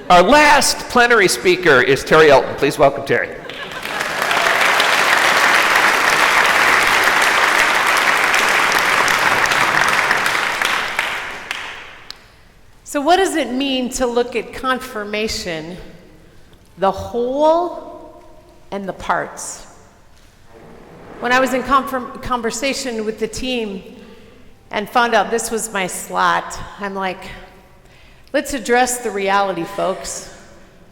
Our last plenary speaker is Terri Elton. Please welcome Terri. So what does it mean to look at confirmation, the whole and the parts? When I was in conversation with the team and found out this was my slot, I'm like, let's address the reality, folks.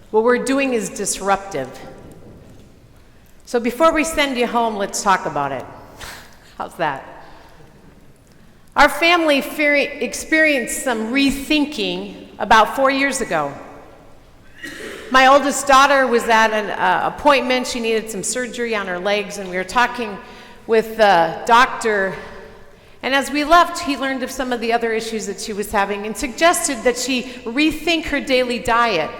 What we're doing is disruptive. So before we send you home, let's talk about it. How's that? Our family experienced some rethinking about 4 years ago. My oldest daughter was at an appointment. She needed some surgery on her legs, and we were talking with the doctor. And as we left, he learned of some of the other issues that she was having and suggested that she rethink her daily diet.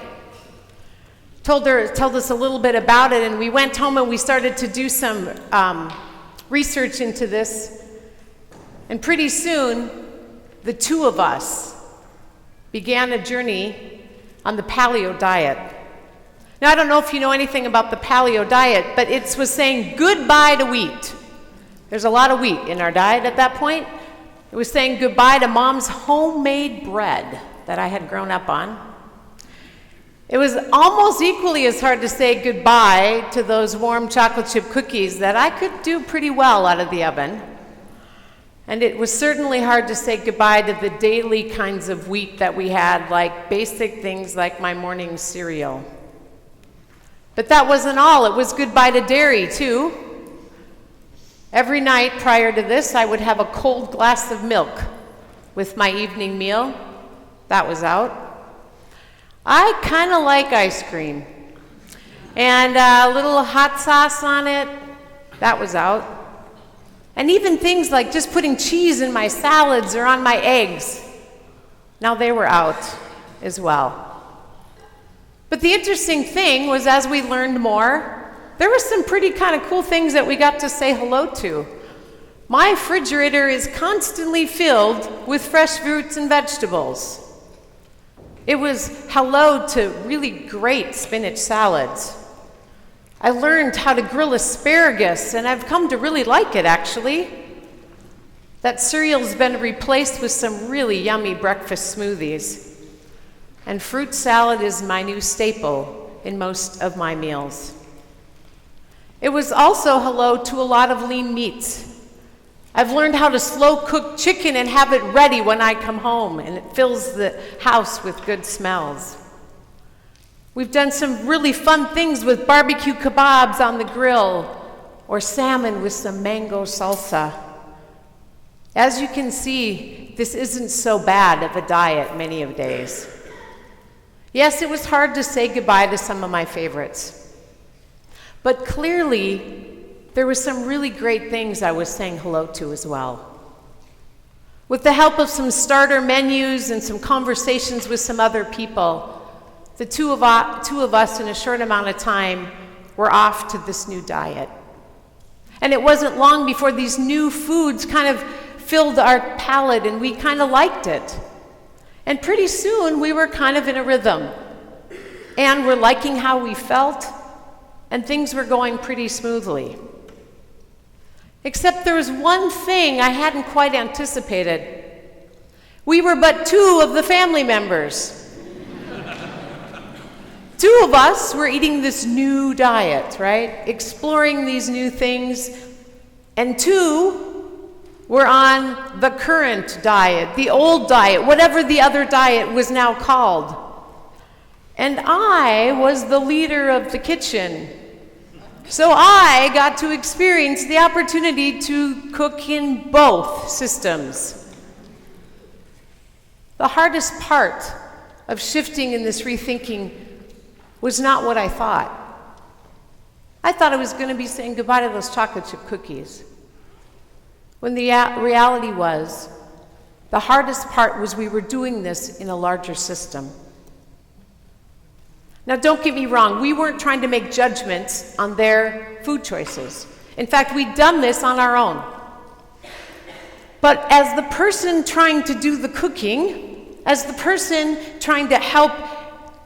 Told us a little bit about it, and we went home and we started to do some research into this. And pretty soon, the two of us began a journey on the paleo diet. Now, I don't know if you know anything about the paleo diet, but it was saying goodbye to wheat. There's a lot of wheat in our diet at that point. It was saying goodbye to Mom's homemade bread that I had grown up on. It was almost equally as hard to say goodbye to those warm chocolate chip cookies that I could do pretty well out of the oven. And it was certainly hard to say goodbye to the daily kinds of wheat that we had, like basic things like my morning cereal. But that wasn't all. It was goodbye to dairy, too. Every night prior to this, I would have a cold glass of milk with my evening meal. That was out. I kind of like ice cream. And a little hot sauce on it. That was out. And even things like just putting cheese in my salads or on my eggs. Now they were out as well. But the interesting thing was, as we learned more, there were some pretty kind of cool things that we got to say hello to. My refrigerator is constantly filled with fresh fruits and vegetables. It was hello to really great spinach salads. I learned how to grill asparagus, and I've come to really like it, actually. That cereal's been replaced with some really yummy breakfast smoothies. And fruit salad is my new staple in most of my meals. It was also hello to a lot of lean meats. I've learned how to slow cook chicken and have it ready when I come home, and it fills the house with good smells. We've done some really fun things with barbecue kebabs on the grill or salmon with some mango salsa. As you can see, this isn't so bad of a diet many of days. Yes, it was hard to say goodbye to some of my favorites. But clearly, there were some really great things I was saying hello to as well. With the help of some starter menus and some conversations with some other people, the two of us in a short amount of time were off to this new diet. And it wasn't long before these new foods kind of filled our palate and we kind of liked it. And pretty soon we were kind of in a rhythm. And we're liking how we felt, and things were going pretty smoothly. Except there was one thing I hadn't quite anticipated. We were but two of the family members. Two of us were eating this new diet, right? Exploring these new things. And two were on the current diet, the old diet, whatever the other diet was now called. And I was the leader of the kitchen. So I got to experience the opportunity to cook in both systems. The hardest part of shifting in this rethinking was not what I thought. I thought I was going to be saying goodbye to those chocolate chip cookies. When the reality was, the hardest part was we were doing this in a larger system. Now, don't get me wrong, we weren't trying to make judgments on their food choices. In fact, we'd done this on our own. But as the person trying to do the cooking, as the person trying to help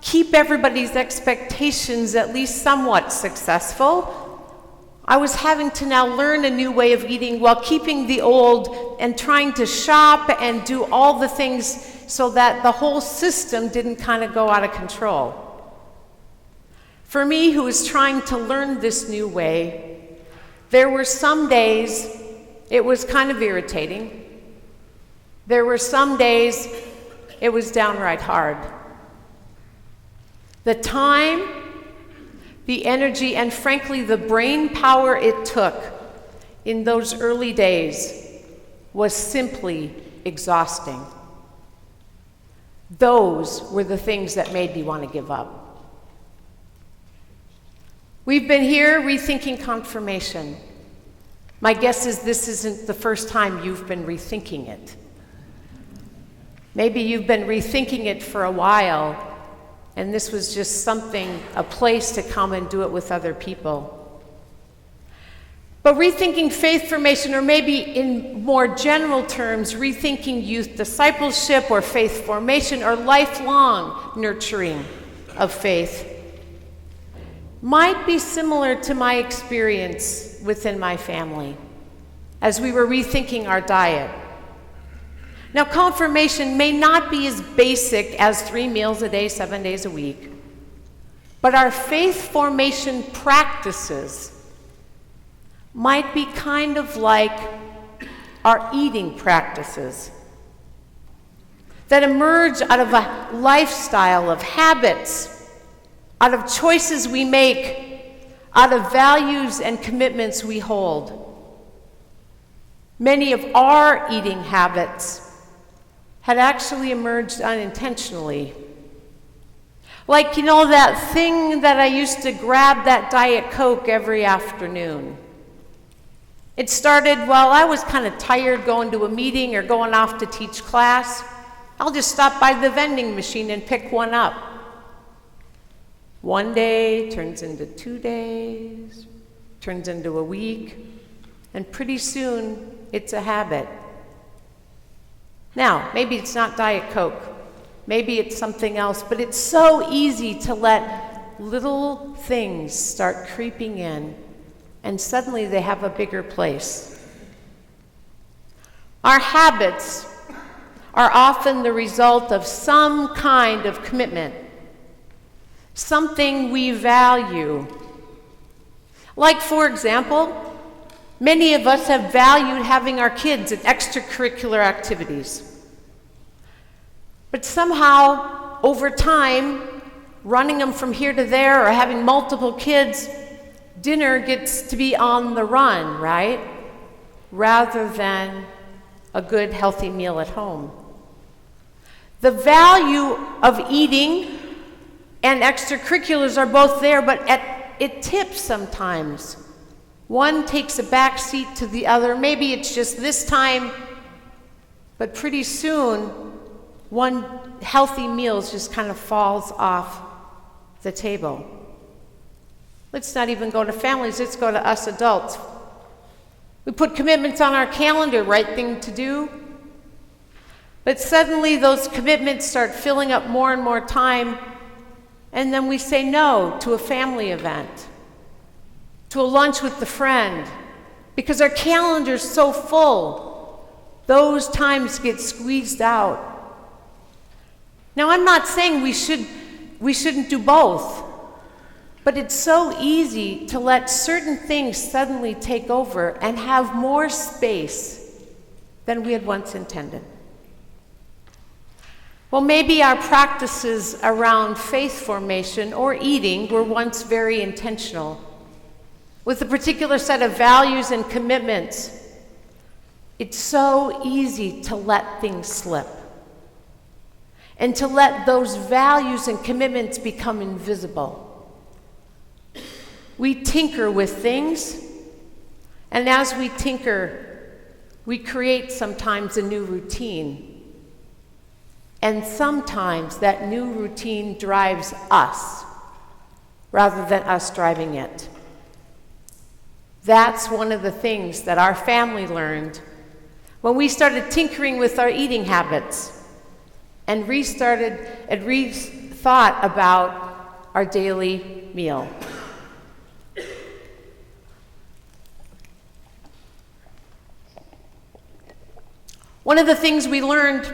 keep everybody's expectations at least somewhat successful, I was having to now learn a new way of eating while keeping the old and trying to shop and do all the things so that the whole system didn't kind of go out of control. For me, who was trying to learn this new way, there were some days it was kind of irritating. There were some days it was downright hard. The time, the energy, and frankly, the brain power it took in those early days was simply exhausting. Those were the things that made me want to give up. We've been here rethinking confirmation. My guess is this isn't the first time you've been rethinking it. Maybe you've been rethinking it for a while, and this was just something, a place to come and do it with other people. But rethinking faith formation, or maybe in more general terms, rethinking youth discipleship or faith formation or lifelong nurturing of faith, might be similar to my experience within my family as we were rethinking our diet. Now, confirmation may not be as basic as 3 meals a day, 7 days a week, but our faith formation practices might be kind of like our eating practices that emerge out of a lifestyle of habits, out of choices we make, out of values and commitments we hold. Many of our eating habits had actually emerged unintentionally. Like, you know, that thing that I used to grab that Diet Coke every afternoon. It started while I was kind of tired going to a meeting or going off to teach class. I'll just stop by the vending machine and pick one up. One day turns into 2 days, turns into a week, and pretty soon it's a habit. Now, maybe it's not Diet Coke, maybe it's something else, but it's so easy to let little things start creeping in, and suddenly they have a bigger place. Our habits are often the result of some kind of commitment, something we value. Like, for example, many of us have valued having our kids at extracurricular activities. But somehow, over time, running them from here to there or having multiple kids, dinner gets to be on the run, right? Rather than a good, healthy meal at home. The value of eating and extracurriculars are both there, but it tips sometimes. One takes a back seat to the other. Maybe it's just this time, but pretty soon, one healthy meal just kind of falls off the table. Let's not even go to families, let's go to us adults. We put commitments on our calendar, right thing to do. But suddenly those commitments start filling up more and more time, and then we say no to a family event, to a lunch with the friend, because our calendar's so full. Those times get squeezed out. Now, I'm not saying we shouldn't do both, but it's so easy to let certain things suddenly take over and have more space than we had once intended. Well, maybe our practices around faith formation or eating were once very intentional, with a particular set of values and commitments. It's so easy to let things slip and to let those values and commitments become invisible. We tinker with things, and as we tinker, we create sometimes a new routine. And sometimes that new routine drives us rather than us driving it. That's one of the things that our family learned when we started tinkering with our eating habits and rethinking thought about our daily meal. One of the things we learned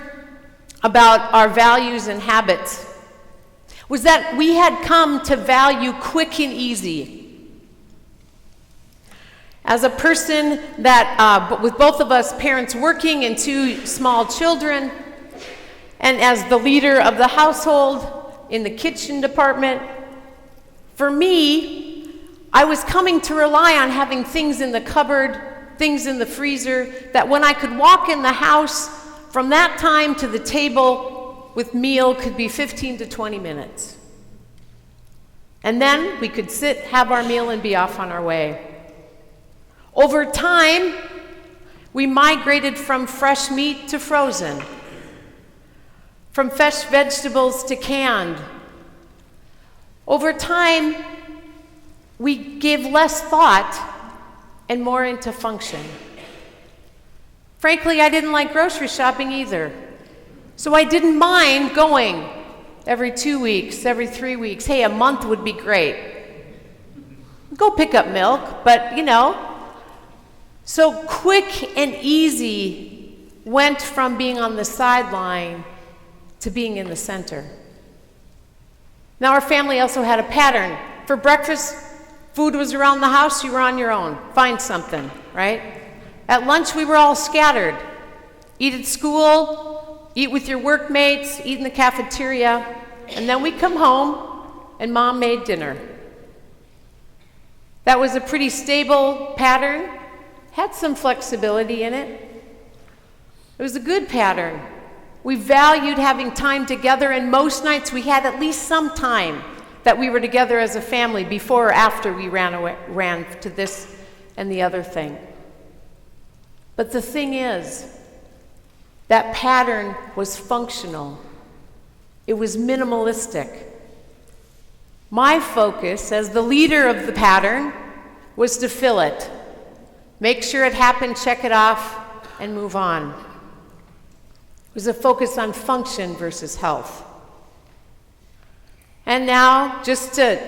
about our values and habits was that we had come to value quick and easy. As a person that, with both of us parents working and 2 small children, and as the leader of the household in the kitchen department, for me, I was coming to rely on having things in the cupboard, things in the freezer, that when I could walk in the house, from that time to the table with meal could be 15 to 20 minutes. And then we could sit, have our meal, and be off on our way. Over time, we migrated from fresh meat to frozen, from fresh vegetables to canned. Over time, we gave less thought and more into function. Frankly, I didn't like grocery shopping either. So I didn't mind going every 2 weeks, every 3 weeks. Hey, a month would be great. Go pick up milk, but So quick and easy went from being on the sideline to being in the center. Now our family also had a pattern. For breakfast, food was around the house, you were on your own. Find something, right? At lunch, we were all scattered. Eat at school, eat with your workmates, eat in the cafeteria, and then we'd come home and Mom made dinner. That was a pretty stable pattern, had some flexibility in it. It was a good pattern. We valued having time together, and most nights we had at least some time that we were together as a family before or after we ran to this and the other thing. But the thing is, that pattern was functional. It was minimalistic. My focus as the leader of the pattern was to fill it. Make sure it happened, check it off, and move on. It was a focus on function versus health. And now, just to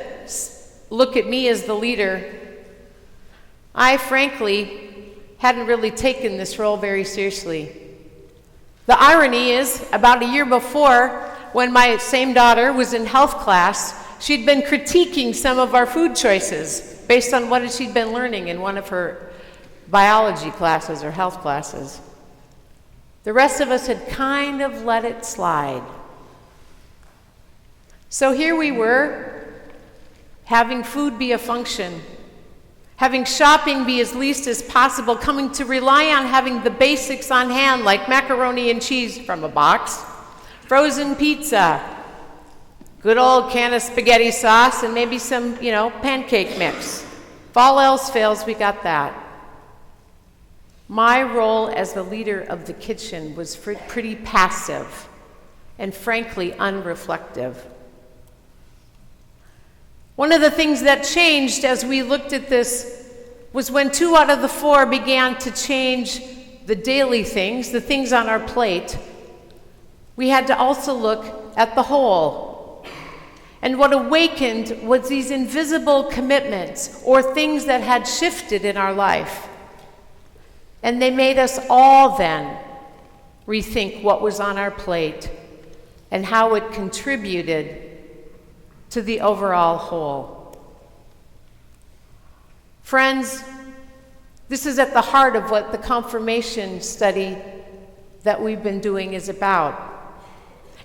look at me as the leader, I frankly hadn't really taken this role very seriously. The irony is, about a year before, when my same daughter was in health class, she'd been critiquing some of our food choices based on what she'd been learning in one of her biology classes or health classes. The rest of us had kind of let it slide. So here we were, having food be a function, having shopping be as least as possible, coming to rely on having the basics on hand, like macaroni and cheese from a box, frozen pizza, good old can of spaghetti sauce, and maybe some, pancake mix. If all else fails, we got that. My role as the leader of the kitchen was pretty passive and frankly unreflective. One of the things that changed as we looked at this was when 2 out of the 4 began to change the daily things, the things on our plate, we had to also look at the whole. And what awakened was these invisible commitments or things that had shifted in our life. And they made us all then rethink what was on our plate and how it contributed to the overall whole. Friends, this is at the heart of what the confirmation study that we've been doing is about.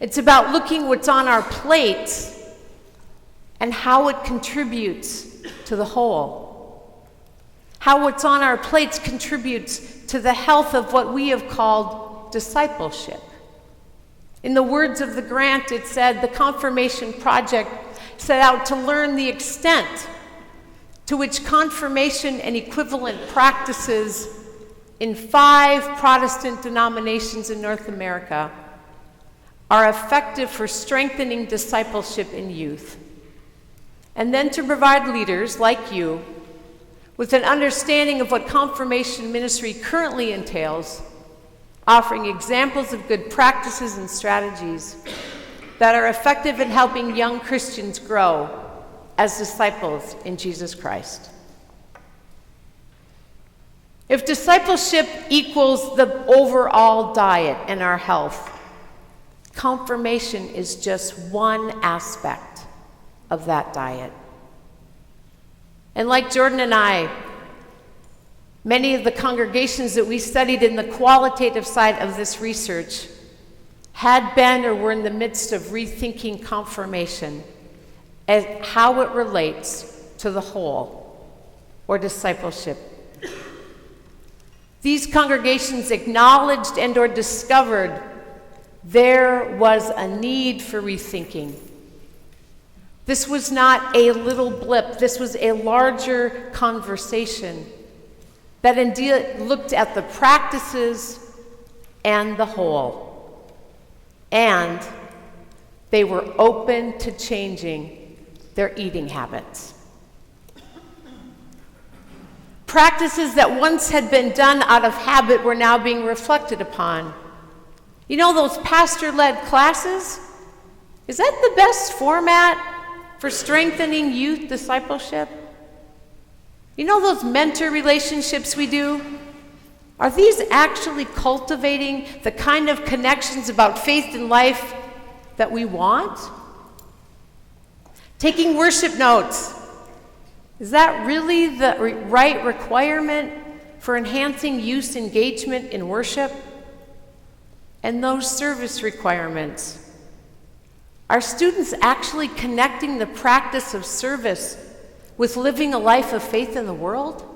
It's about looking what's on our plates and how it contributes to the whole. How what's on our plates contributes to the health of what we have called discipleship. In the words of the grant, it said the confirmation project set out to learn the extent to which confirmation and equivalent practices in 5 Protestant denominations in North America are effective for strengthening discipleship in youth, and then to provide leaders like you with an understanding of what confirmation ministry currently entails, offering examples of good practices and strategies that are effective in helping young Christians grow as disciples in Jesus Christ. If discipleship equals the overall diet and our health, confirmation is just one aspect of that diet. And like Jordan and I, many of the congregations that we studied in the qualitative side of this research had been or were in the midst of rethinking confirmation and how it relates to the whole or discipleship. These congregations acknowledged and or discovered there was a need for rethinking. This was not a little blip. This was a larger conversation that indeed looked at the practices and the whole. And they were open to changing their eating habits. Practices that once had been done out of habit were now being reflected upon. You know those pastor-led classes? Is that the best format for strengthening youth discipleship? You know those mentor relationships we do? Are these actually cultivating the kind of connections about faith and life that we want? Taking worship notes. Is that really the right requirement for enhancing youth engagement in worship? And those service requirements. Are students actually connecting the practice of service with living a life of faith in the world?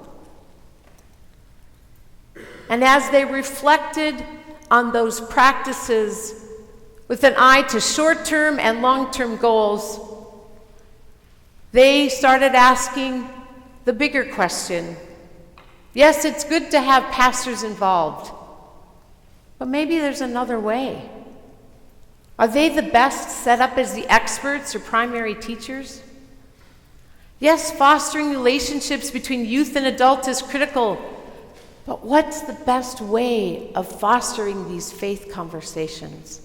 And as they reflected on those practices with an eye to short-term and long-term goals, they started asking the bigger question. Yes, it's good to have pastors involved, but maybe there's another way. Are they the best set up as the experts or primary teachers? Yes, fostering relationships between youth and adults is critical, but what's the best way of fostering these faith conversations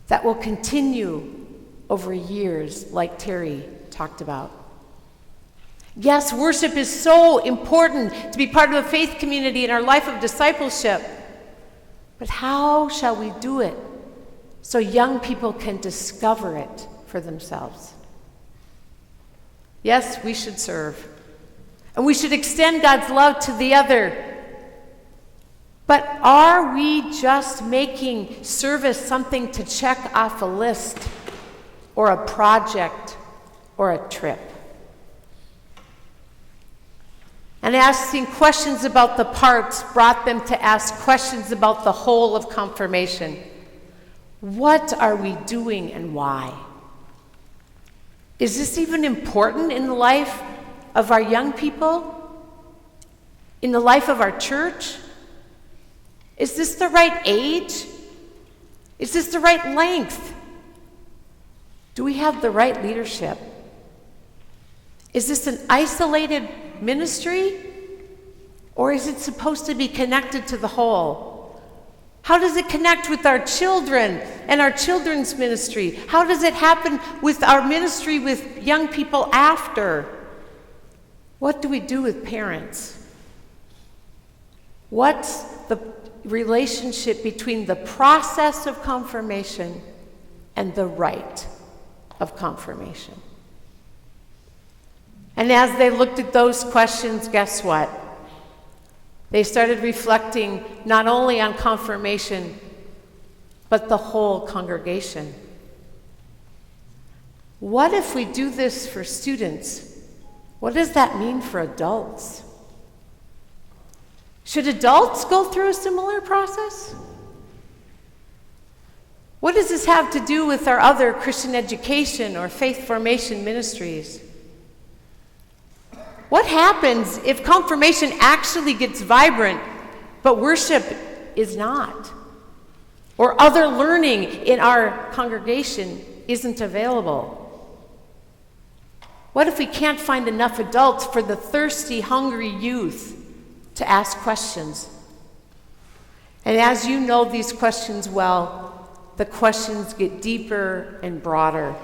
that will continue over years, like Terri talked about? Yes, worship is so important to be part of a faith community in our life of discipleship, but how shall we do it so young people can discover it for themselves? Yes, we should serve, and we should extend God's love to the other. But are we just making service something to check off a list, or a project, or a trip? And asking questions about the parts brought them to ask questions about the whole of confirmation. What are we doing and why? Is this even important in the life of our young people? In the life of our church? Is this the right age? Is this the right length? Do we have the right leadership? Is this an isolated ministry? Or is it supposed to be connected to the whole? How does it connect with our children and our children's ministry? How does it happen with our ministry with young people after? What do we do with parents? What's the relationship between the process of confirmation and the rite of confirmation? And as they looked at those questions, guess what? They started reflecting not only on confirmation, but the whole congregation. What if we do this for students? What does that mean for adults? Should adults go through a similar process? What does this have to do with our other Christian education or faith formation ministries? What happens if confirmation actually gets vibrant, but worship is not? Or other learning in our congregation isn't available? What if we can't find enough adults for the thirsty, hungry youth to ask questions? And as you know these questions well, the questions get deeper and broader.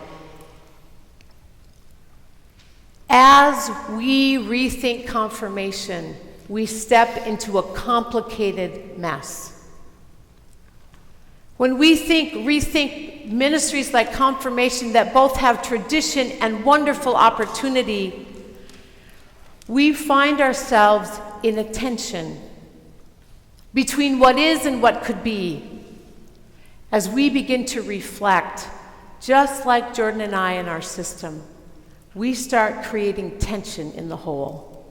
As we rethink confirmation, we step into a complicated mess. When we rethink ministries like confirmation that both have tradition and wonderful opportunity, we find ourselves in a tension between what is and what could be as we begin to reflect, just like Jordan and I in our system, we start creating tension in the whole.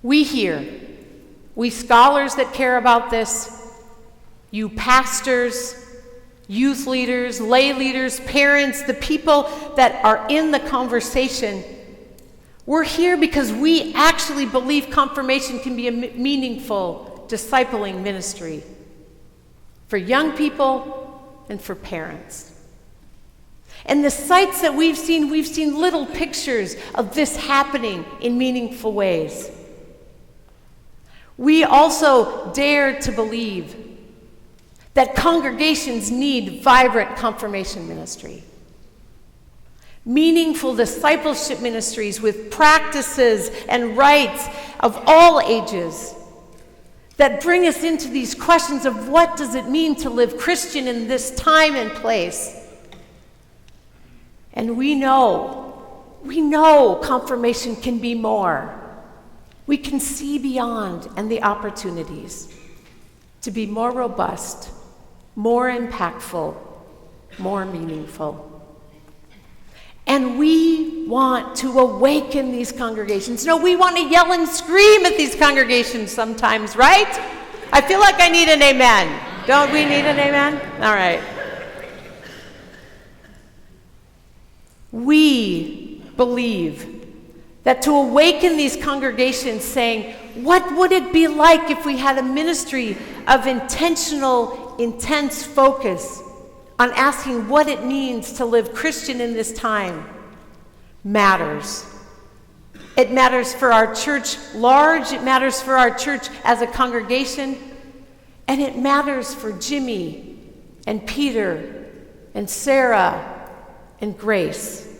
We scholars that care about this, you pastors, youth leaders, lay leaders, parents, the people that are in the conversation, we're here because we actually believe confirmation can be a meaningful discipling ministry for young people and for parents. And the sites that we've seen little pictures of this happening in meaningful ways. We also dare to believe that congregations need vibrant confirmation ministry. Meaningful discipleship ministries with practices and rites of all ages that bring us into these questions of what does it mean to live Christian in this time and place. And we know confirmation can be more. We can see beyond and the opportunities to be more robust, more impactful, more meaningful. And we want to awaken these congregations. No, we want to yell and scream at these congregations sometimes, right? I feel like I need an amen. Don't we need an amen? All right. We believe that to awaken these congregations saying, what would it be like if we had a ministry of intentional, intense focus on asking what it means to live Christian in this time matters. It matters for our church large, it matters for our church as a congregation, and it matters for Jimmy and Peter and Sarah and Grace.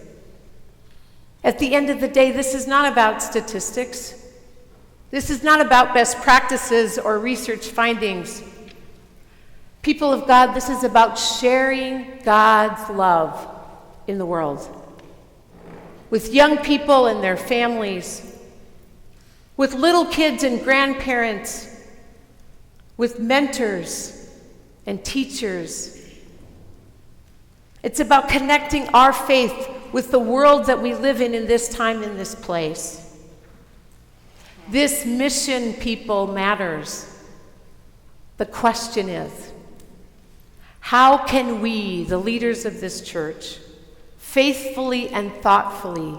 At the end of the day, this is not about statistics. This is not about best practices or research findings. People of God, this is about sharing God's love in the world. With young people and their families, with little kids and grandparents, with mentors and teachers. It's about connecting our faith with the world that we live in this time, in this place. This mission, people, matters. The question is, how can we, the leaders of this church, faithfully and thoughtfully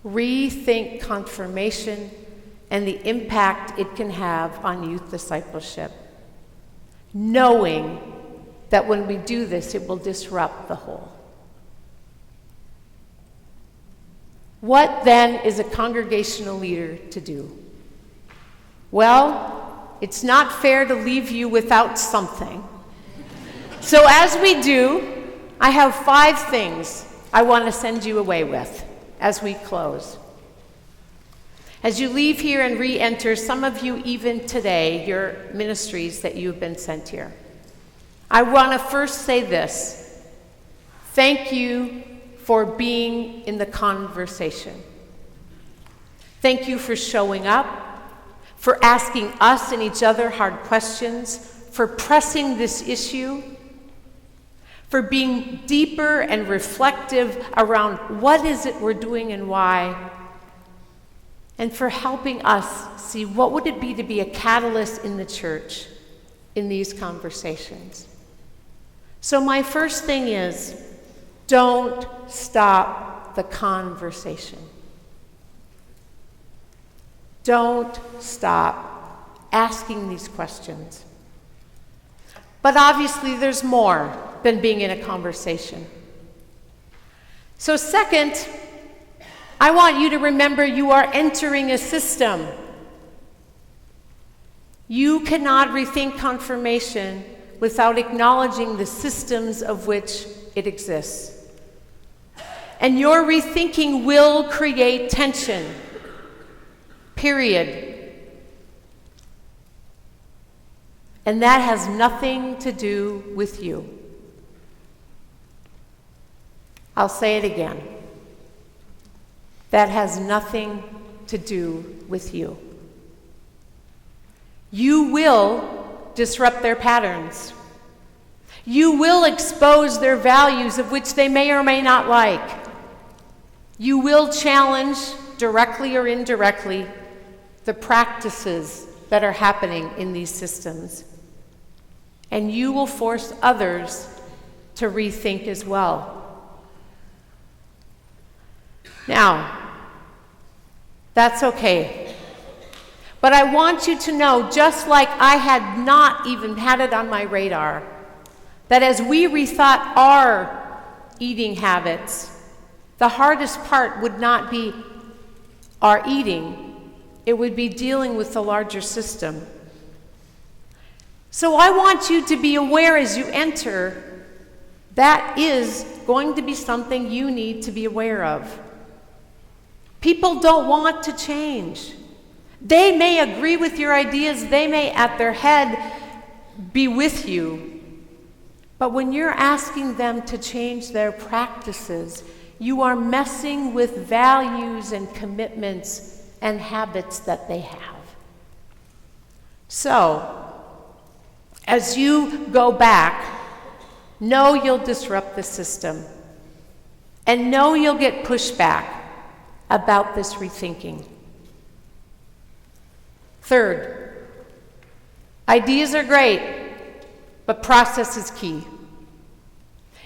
rethink confirmation and the impact it can have on youth discipleship, knowing that when we do this, it will disrupt the whole? What then is a congregational leader to do? Well, it's not fair to leave you without something. So as we do, I have 5 things I want to send you away with as we close. As you leave here and re-enter, some of you even today, your ministries that you've been sent here. I want to first say this. Thank you for being in the conversation. Thank you for showing up, for asking us and each other hard questions, for pressing this issue, for being deeper and reflective around what is it we're doing and why, and for helping us see what would it be to be a catalyst in the church in these conversations. So my first thing is, don't stop the conversation. Don't stop asking these questions. But obviously there's more than being in a conversation. So second, I want you to remember you are entering a system. You cannot rethink confirmation without acknowledging the systems of which it exists. And your rethinking will create tension. Period. And that has nothing to do with you. I'll say it again. That has nothing to do with you. You will disrupt their patterns. You will expose their values of which they may or may not like. You will challenge, directly or indirectly, the practices that are happening in these systems. And you will force others to rethink as well. Now, that's okay. But I want you to know, just like I had not even had it on my radar, that as we rethought our eating habits, the hardest part would not be our eating, it would be dealing with the larger system. So I want you to be aware as you enter, that is going to be something you need to be aware of. People don't want to change. They may agree with your ideas, they may at their head be with you, but when you're asking them to change their practices, you are messing with values and commitments and habits that they have. So, as you go back, know you'll disrupt the system, and know you'll get pushback about this rethinking. Third, ideas are great, but process is key.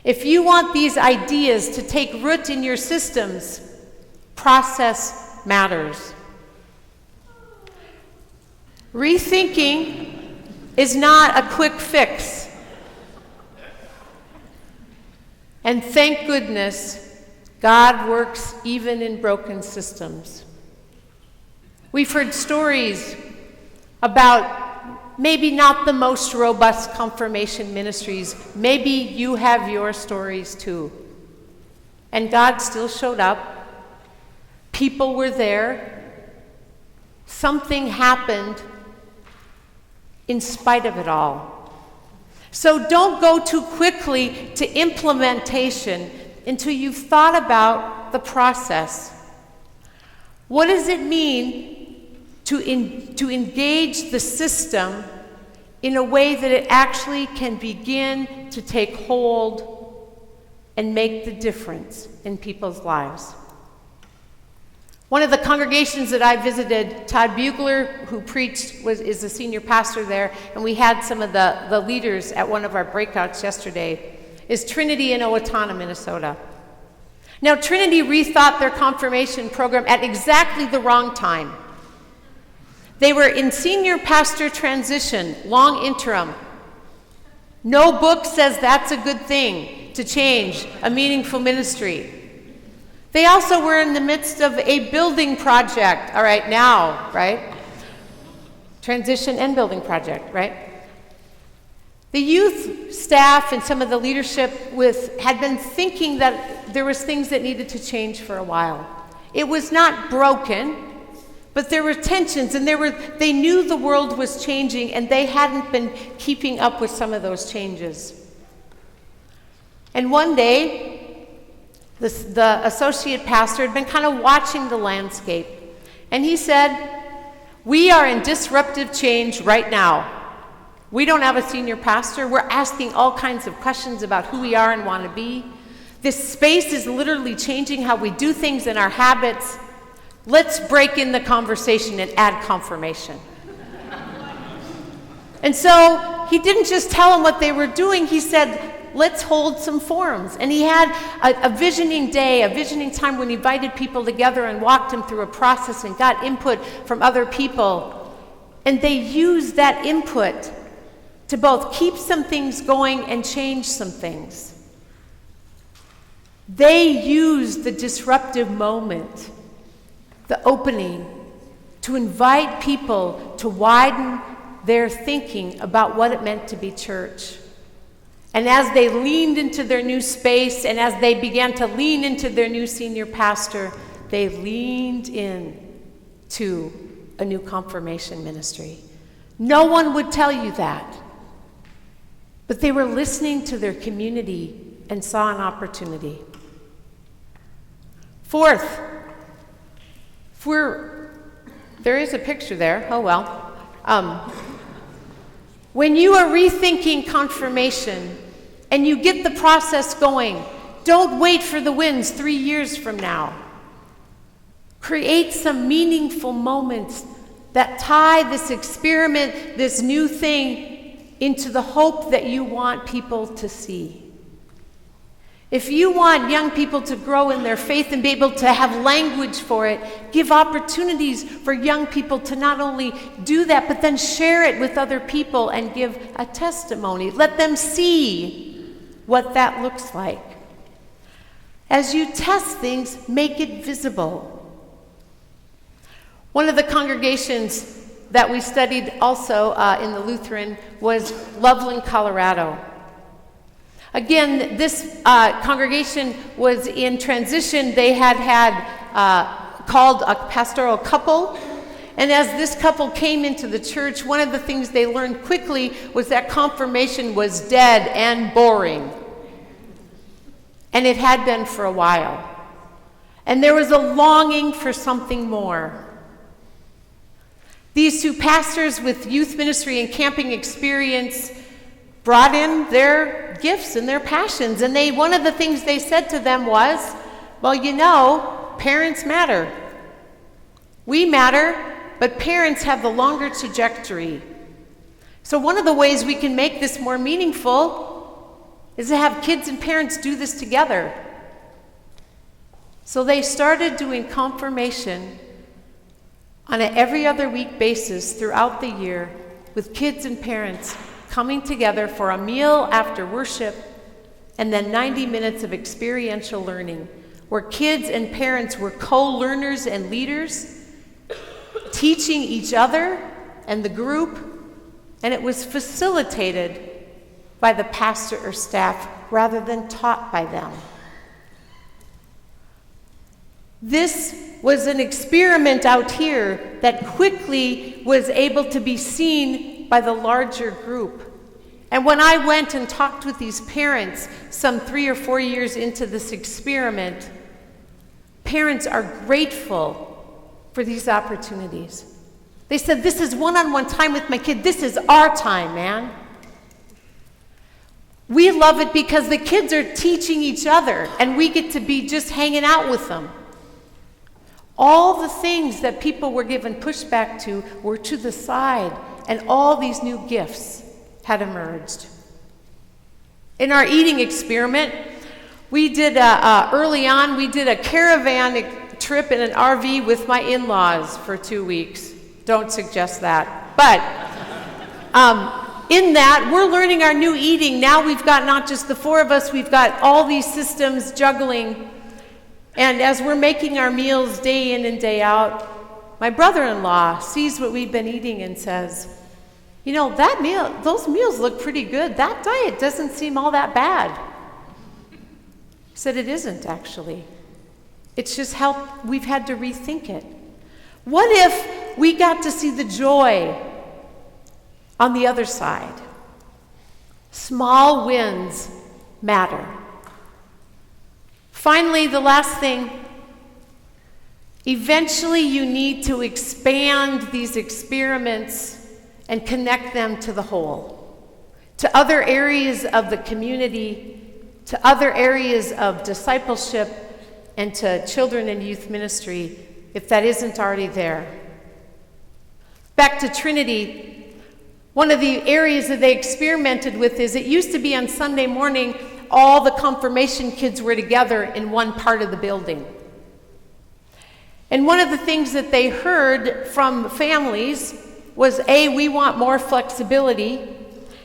If you want these ideas to take root in your systems, process matters. Rethinking is not a quick fix. And thank goodness, God works even in broken systems. We've heard stories about maybe not the most robust confirmation ministries. Maybe you have your stories too. And God still showed up. People were there. Something happened in spite of it all. So don't go too quickly to implementation until you've thought about the process. What does it mean to engage the system in a way that it actually can begin to take hold and make the difference in people's lives? One of the congregations that I visited, Todd Bugler, who preached, is the senior pastor there, and we had some of the leaders at one of our breakouts yesterday, is Trinity in Owatonna, Minnesota. Now, Trinity rethought their confirmation program at exactly the wrong time. They were in senior pastor transition, long interim. No book says that's a good thing to change a meaningful ministry. They also were in the midst of a building project. All right, now, right? Transition and building project, right? The youth staff and some of the leadership had been thinking that there was things that needed to change for a while. It was not broken, but there were tensions, and they knew the world was changing, and they hadn't been keeping up with some of those changes. And one day, the associate pastor had been kind of watching the landscape, and he said, "We are in disruptive change right now. We don't have a senior pastor. We're asking all kinds of questions about who we are and want to be. This space is literally changing how we do things and our habits. Let's break in the conversation and add confirmation." And so he didn't just tell them what they were doing. He said, let's hold some forums. And he had a visioning day, a visioning time when he invited people together and walked them through a process and got input from other people. And they used that input to both keep some things going and change some things. They used the disruptive moment, the opening, to invite people to widen their thinking about what it meant to be church. And as they leaned into their new space, and as they began to lean into their new senior pastor, they leaned in to a new confirmation ministry. No one would tell you that. But they were listening to their community and saw an opportunity. Fourth, there is a picture there. Oh well. When you are rethinking confirmation and you get the process going, don't wait for the wins 3 years from now. Create some meaningful moments that tie this experiment, this new thing, into the hope that you want people to see. If you want young people to grow in their faith and be able to have language for it, give opportunities for young people to not only do that, but then share it with other people and give a testimony. Let them see what that looks like. As you test things, make it visible. One of the congregations that we studied also in the Lutheran was Loveland, Colorado. Again, this congregation was in transition. They had called a pastoral couple. And as this couple came into the church, one of the things they learned quickly was that confirmation was dead and boring. And it had been for a while. And there was a longing for something more. These two pastors with youth ministry and camping experience brought in their gifts and their passions. And one of the things they said to them was, well, you know, parents matter. We matter, but parents have the longer trajectory. So one of the ways we can make this more meaningful is to have kids and parents do this together. So they started doing confirmation on an every other week basis throughout the year with kids and parents coming together for a meal after worship and then 90 minutes of experiential learning where kids and parents were co-learners and leaders, teaching each other and the group, and it was facilitated by the pastor or staff rather than taught by them. This was an experiment out here that quickly was able to be seen by the larger group. And when I went and talked with these parents some 3 or 4 years into this experiment, parents are grateful for these opportunities. They said, this is one-on-one time with my kid. This is our time, man. We love it because the kids are teaching each other and we get to be just hanging out with them. All the things that people were given pushback to were to the side, and all these new gifts had emerged. In our eating experiment, we did early on, we did a caravan trip in an RV with my in-laws for 2 weeks. Don't suggest that. But in that, we're learning our new eating. Now we've got not just the 4 of us, we've got all these systems juggling. And as we're making our meals day in and day out, my brother-in-law sees what we've been eating and says, you know, those meals look pretty good. That diet doesn't seem all that bad. I said, it isn't actually. It's just how we've had to rethink it. What if we got to see the joy on the other side? Small wins matter. Finally, the last thing, eventually you need to expand these experiments and connect them to the whole, to other areas of the community, to other areas of discipleship, and to children and youth ministry, if that isn't already there. Back to Trinity, one of the areas that they experimented with is it used to be on Sunday morning, all the confirmation kids were together in one part of the building. And one of the things that they heard from families was A, we want more flexibility,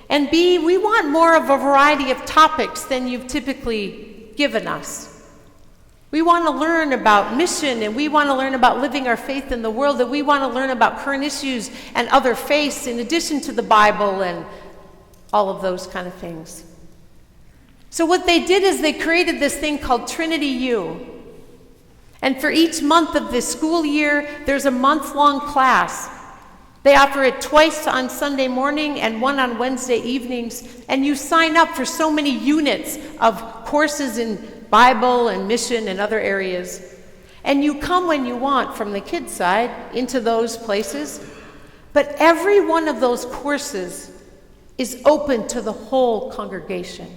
and B, we want more of a variety of topics than you've typically given us. We want to learn about mission, and we want to learn about living our faith in the world, and we want to learn about current issues and other faiths in addition to the Bible and all of those kind of things. So what they did is they created this thing called Trinity U. And for each month of this school year, there's a month-long class. They offer it twice on Sunday morning and one on Wednesday evenings. And you sign up for so many units of courses in Bible and mission and other areas. And you come when you want from the kids' side into those places. But every one of those courses is open to the whole congregation.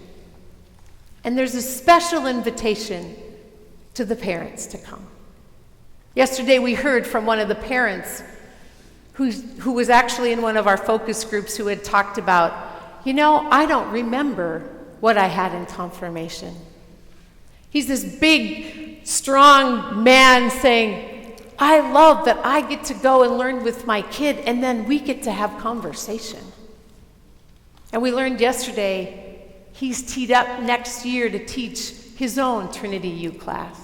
And there's a special invitation to the parents to come. Yesterday we heard from one of the parents who was actually in one of our focus groups who had talked about, I don't remember what I had in confirmation. He's this big, strong man saying, I love that I get to go and learn with my kid and then we get to have conversation. And we learned yesterday he's teed up next year to teach his own Trinity U class.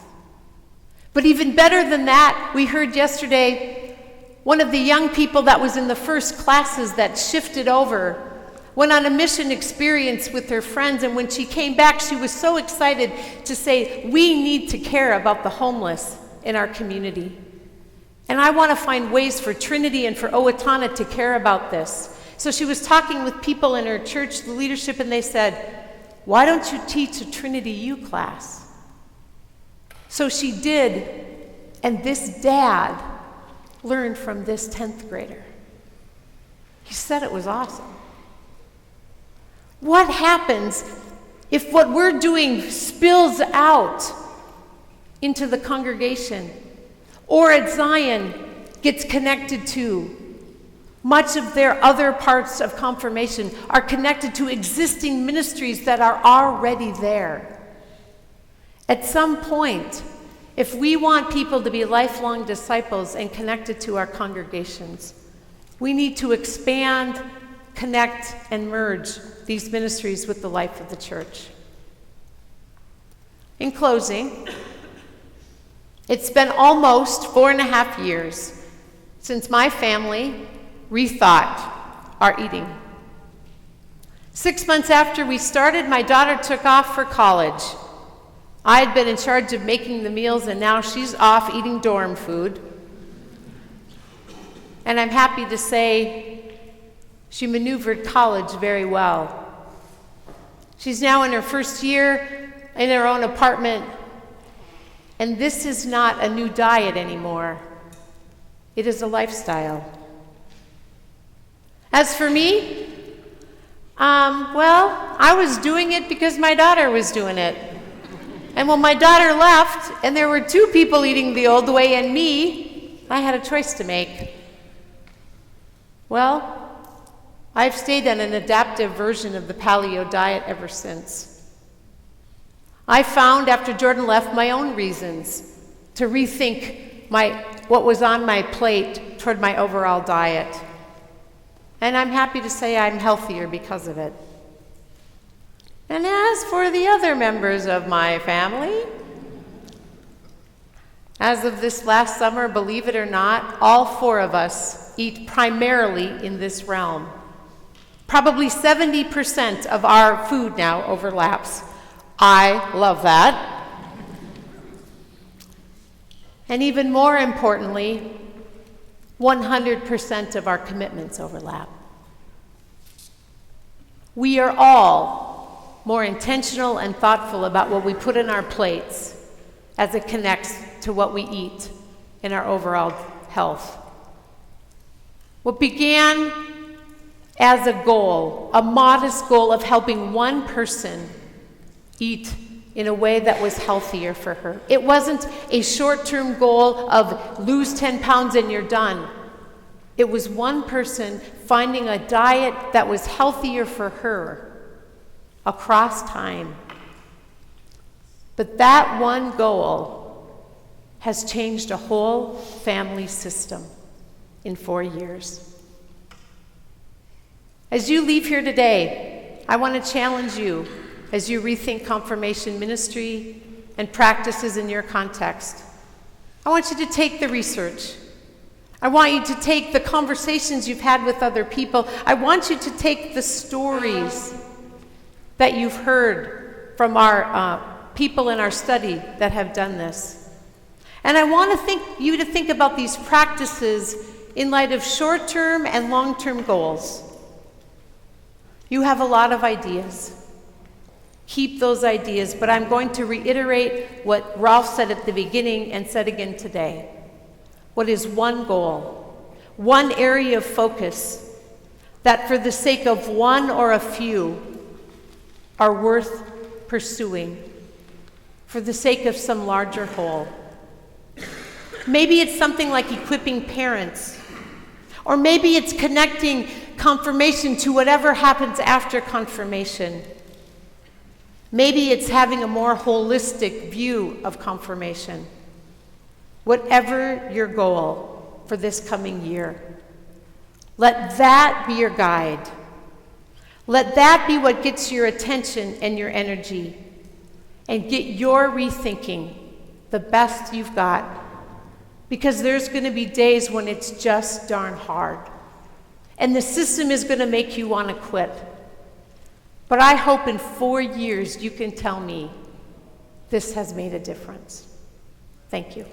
But even better than that, we heard yesterday one of the young people that was in the first classes that shifted over went on a mission experience with her friends, and when she came back, she was so excited to say, we need to care about the homeless in our community. And I want to find ways for Trinity and for Owatonna to care about this. So she was talking with people in her church, the leadership, and they said, why don't you teach a Trinity U class? So she did, and this dad learned from this 10th grader. He said it was awesome. What happens if what we're doing spills out into the congregation, or at Zion gets connected to? Much of their other parts of confirmation are connected to existing ministries that are already there. At some point, if we want people to be lifelong disciples and connected to our congregations, we need to expand, connect, and merge these ministries with the life of the church. In closing, it's been almost 4.5 years since my family rethought our eating. 6 months after we started, my daughter took off for college. I had been in charge of making the meals, and now she's off eating dorm food. And I'm happy to say she maneuvered college very well. She's now in her first year in her own apartment, and this is not a new diet anymore. It is a lifestyle. As for me, I was doing it because my daughter was doing it. And when my daughter left, and there were 2 people eating the old way and me, I had a choice to make. Well, I've stayed on an adaptive version of the paleo diet ever since. I found, after Jordan left, my own reasons to rethink what was on my plate toward my overall diet. And I'm happy to say I'm healthier because of it. And as for the other members of my family, as of this last summer, believe it or not, all 4 of us eat primarily in this realm. Probably 70% of our food now overlaps. I love that. And even more importantly, 100% of our commitments overlap. We are all more intentional and thoughtful about what we put in our plates as it connects to what we eat in our overall health. What began as a goal, a modest goal of helping one person eat in a way that was healthier for her. It wasn't a short-term goal of lose 10 pounds and you're done. It was one person finding a diet that was healthier for her across time. But that one goal has changed a whole family system in 4 years. As you leave here today, I want to challenge you as you rethink confirmation ministry and practices in your context. I want you to take the research. I want you to take the conversations you've had with other people. I want you to take the stories that you've heard from our people in our study that have done this. And I want you to think about these practices in light of short-term and long-term goals. You have a lot of ideas. Keep those ideas, but I'm going to reiterate what Rolf said at the beginning and said again today. What is one goal, one area of focus that for the sake of one or a few are worth pursuing, for the sake of some larger whole? Maybe it's something like equipping parents, or maybe it's connecting confirmation to whatever happens after confirmation. Maybe it's having a more holistic view of confirmation. Whatever your goal for this coming year, let that be your guide. Let that be what gets your attention and your energy, and get your rethinking the best you've got, because there's going to be days when it's just darn hard, and the system is going to make you want to quit. But I hope in 4 years you can tell me this has made a difference. Thank you.